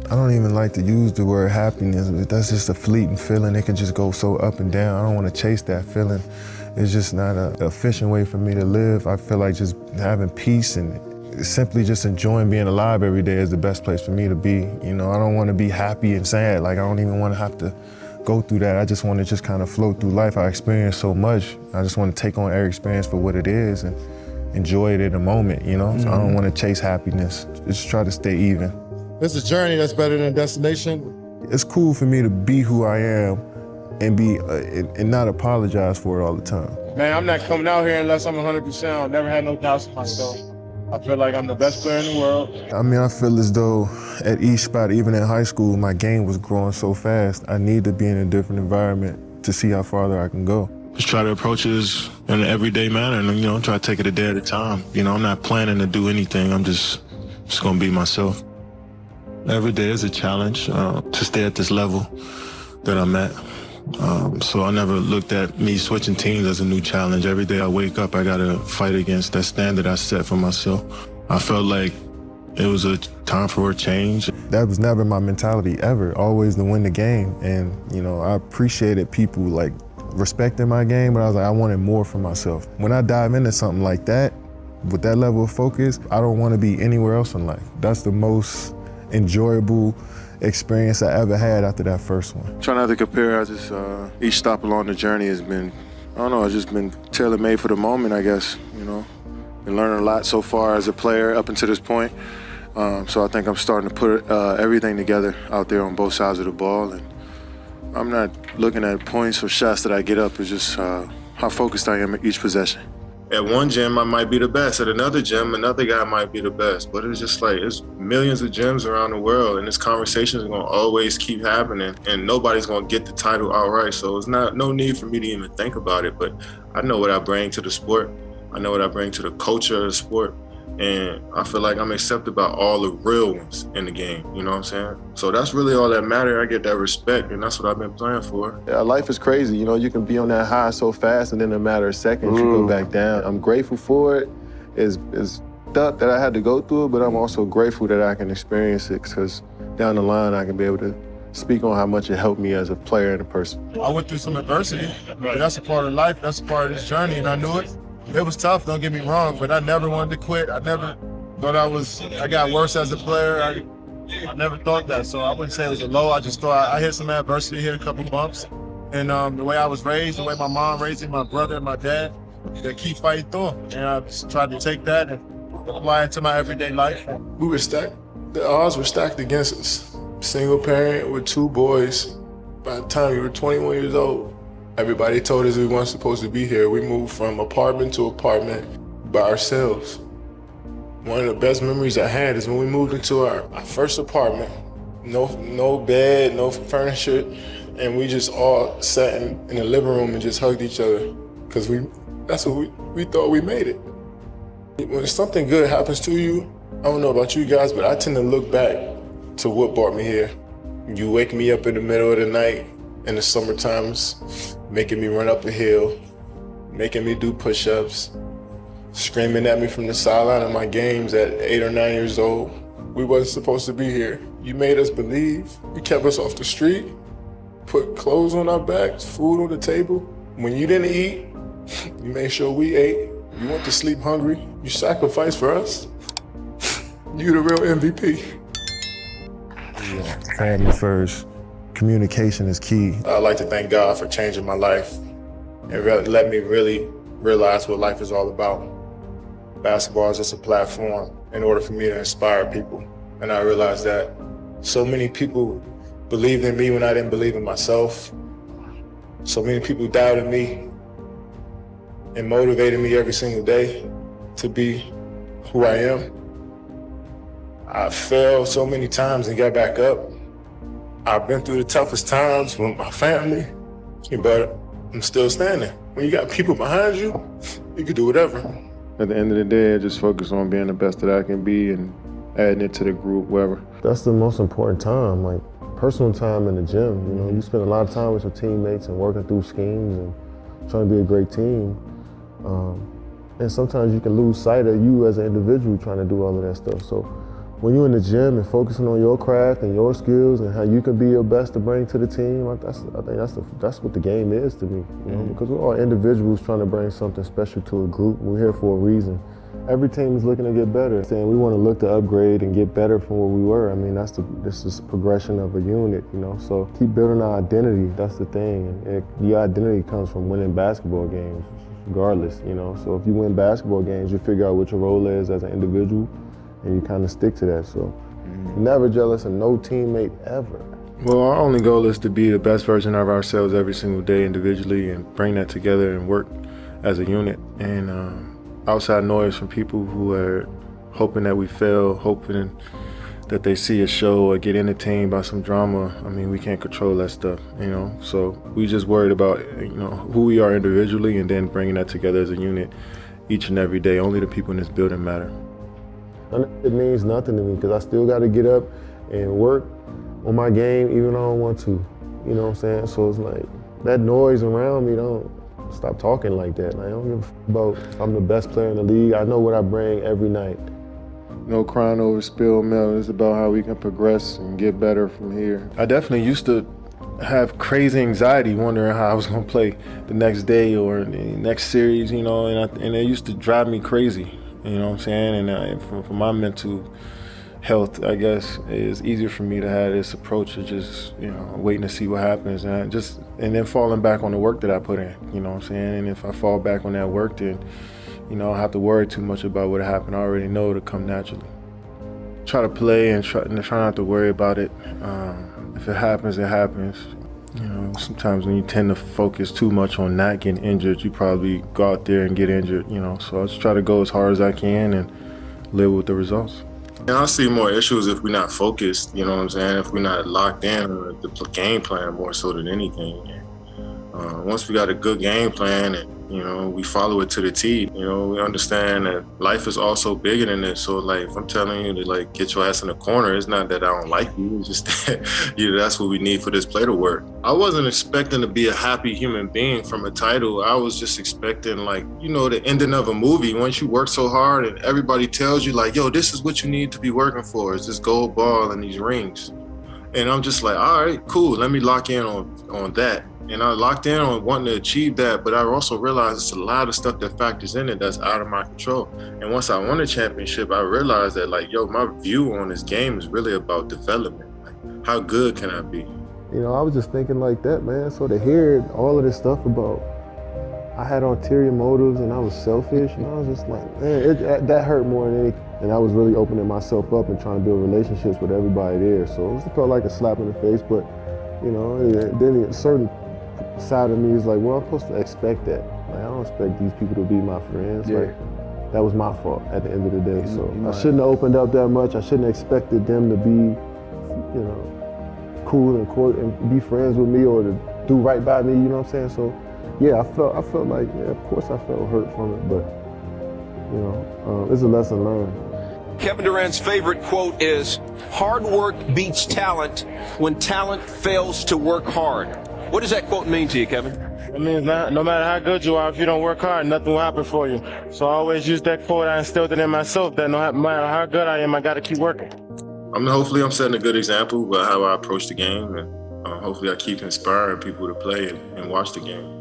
I don't even like to use the word happiness. That's just a fleeting feeling. It can just go so up and down. I don't want to chase that feeling. It's just not an efficient way for me to live. I feel like just having peace and simply just enjoying being alive every day is the best place for me to be. You know, I don't want to be happy and sad. Like, I don't even want to have to go through that. I just want to just kind of float through life. I experience so much. I just want to take on every experience for what it is and enjoy it in the moment, you know? So I don't want to chase happiness. Just try to stay even. It's a journey that's better than a destination. It's cool for me to be who I am and be and not apologize for it all the time. Man, I'm not coming out here unless I'm 100%. I've never had no doubts in myself. I feel like I'm the best player in the world. I mean, I feel as though at each spot, even in high school, my game was growing so fast. I need to be in a different environment to see how farther I can go. Just try to approach it in an everyday manner and, you know, try to take it a day at a time. You know, I'm not planning to do anything. I'm just gonna be myself. Every day is a challenge to stay at this level that I'm at. So I never looked at me switching teams as a new challenge. Every day I wake up, I gotta fight against that standard I set for myself. I felt like it was a time for a change. That was never my mentality ever, always to win the game. And, you know, I appreciated people like respecting my game, but I was like, I wanted more for myself. When I dive into something like that, with that level of focus, I don't want to be anywhere else in life. That's the most enjoyable experience I ever had after that first one. Try not to compare. I just each stop along the journey has been, I don't know, it's just been tailor-made for the moment, I guess. You know, been learning a lot so far as a player up until this point. So I think I'm starting to put everything together out there on both sides of the ball, and I'm not looking at points or shots that I get up. It's just how focused I am at each possession. At one gym, I might be the best. At another gym, another guy might be the best. But it's just like, it's millions of gyms around the world, and this conversation is gonna always keep happening, and nobody's gonna get the title outright. So it's no need for me to even think about it. But I know what I bring to the sport. I know what I bring to the culture of the sport. And I feel like I'm accepted by all the real ones in the game, you know what I'm saying? So that's really all that matters. I get that respect, and that's what I've been playing for. Yeah, life is crazy. You know, you can be on that high so fast, and then in a matter of seconds, you go back down. I'm grateful for it. It's stuff that I had to go through it, but I'm also grateful that I can experience it, because down the line, I can be able to speak on how much it helped me as a player and a person. I went through some adversity, but that's a part of life. That's a part of this journey, and I knew it. It was tough, don't get me wrong, but I never wanted to quit. I never thought I got worse as a player. I never thought that, so I wouldn't say it was a low. I just thought I hit some adversity, hit a couple bumps. And the way I was raised, the way my mom raised me, my brother and my dad, they keep fighting through. And I just tried to take that and apply it to my everyday life. We were stacked, the odds were stacked against us. Single parent with 2 boys. By the time we were 21 years old, everybody told us we weren't supposed to be here. We moved from apartment to apartment by ourselves. One of the best memories I had is when we moved into our first apartment. No bed, no furniture, and we just all sat in the living room and just hugged each other, because that's what we thought we made it. When something good happens to you, I don't know about you guys, but I tend to look back to what brought me here. You wake me up in the middle of the night in the summer times, making me run up a hill, making me do push-ups, screaming at me from the sideline of my games at 8 or 9 years old. We wasn't supposed to be here. You made us believe. You kept us off the street, put clothes on our backs, food on the table. When you didn't eat, you made sure we ate. You went to sleep hungry. You sacrificed for us. You the real MVP. Yeah, family first. Communication is key. I'd like to thank God for changing my life and let me really realize what life is all about. Basketball is just a platform in order for me to inspire people. And I realized that so many people believed in me when I didn't believe in myself. So many people doubted me and motivated me every single day to be who I am. I failed so many times and got back up. I've been through the toughest times with my family, but I'm still standing. When you got people behind you, you can do whatever. At the end of the day, I just focus on being the best that I can be and adding it to the group, wherever. That's the most important time, like personal time in the gym. You know, you spend a lot of time with your teammates and working through schemes and trying to be a great team. And sometimes you can lose sight of you as an individual trying to do all of that stuff. So when you're in the gym and focusing on your craft and your skills and how you can be your best to bring to the team, I think that's what the game is to me. You know, because we're all individuals trying to bring something special to a group. We're here for a reason. Every team is looking to get better. Saying we want to look to upgrade and get better from where we were. I mean, this is progression of a unit, you know. So keep building our identity. That's the thing. And your identity comes from winning basketball games, regardless, you know. So if you win basketball games, you figure out what your role is as an individual, and you kind of stick to that. So never jealous of no teammate ever. Well, our only goal is to be the best version of ourselves every single day individually and bring that together and work as a unit. And outside noise from people who are hoping that we fail, hoping that they see a show or get entertained by some drama. I mean, we can't control that stuff, you know? So we just worried about, you know, who we are individually and then bringing that together as a unit each and every day. Only the people in this building matter. It means nothing to me because I still got to get up and work on my game even though I don't want to. You know what I'm saying? So it's like that noise around me, don't stop talking like that. Like, I don't give a about if I'm the best player in the league. I know what I bring every night. No crying over spilled milk. It's about how we can progress and get better from here. I definitely used to have crazy anxiety wondering how I was going to play the next day or the next series, you know, and it used to drive me crazy. You know what I'm saying? And for my mental health, I guess, it's easier for me to have this approach of just, you know, waiting to see what happens and then falling back on the work that I put in, you know what I'm saying? And if I fall back on that work, then, you know, I don't have to worry too much about what happened. I already know it'll come naturally. Try to play and try not to worry about it. If it happens, it happens. You know, sometimes when you tend to focus too much on not getting injured, you probably go out there and get injured, you know. So I just try to go as hard as I can and live with the results. And I see more issues if we're not focused, you know what I'm saying? If we're not locked in on the game plan more so than anything. Once we got a good game plan and, you know, we follow it to the T, you know, we understand that life is also bigger than this. So, like, if I'm telling you to, like, get your ass in the corner, it's not that I don't like you. It's just that, you know, that's what we need for this play to work. I wasn't expecting to be a happy human being from a title. I was just expecting, like, you know, the ending of a movie. Once you work so hard and everybody tells you, like, yo, this is what you need to be working for, is this gold ball and these rings. And I'm just like, all right, cool. Let me lock in on that. And I locked in on wanting to achieve that, but I also realized it's a lot of stuff that factors in it that's out of my control. And once I won a championship, I realized that, like, yo, my view on this game is really about development. Like, how good can I be? You know, I was just thinking like that, man. So to hear all of this stuff about I had ulterior motives and I was selfish, and I was just like, man, that hurt more than anything. And I was really opening myself up and trying to build relationships with everybody there. So it just felt like a slap in the face, but, you know, then a certain side of me is like, well, I'm supposed to expect that. Like, I don't expect these people to be my friends. Yeah. Like, that was my fault at the end of the day. So I shouldn't have opened up that much. I shouldn't have expected them to be, you know, cool and be friends with me or to do right by me, you know what I'm saying? So yeah, I felt like, yeah, of course I felt hurt from it, but, you know, it's a lesson learned. Kevin Durant's favorite quote is, hard work beats talent when talent fails to work hard. What does that quote mean to you, Kevin? It means no matter how good you are, if you don't work hard, nothing will happen for you. So I always use that quote. I instilled it in myself that no matter how good I am, I got to keep working. Hopefully I'm setting a good example about how I approach the game, and hopefully I keep inspiring people to play and watch the game.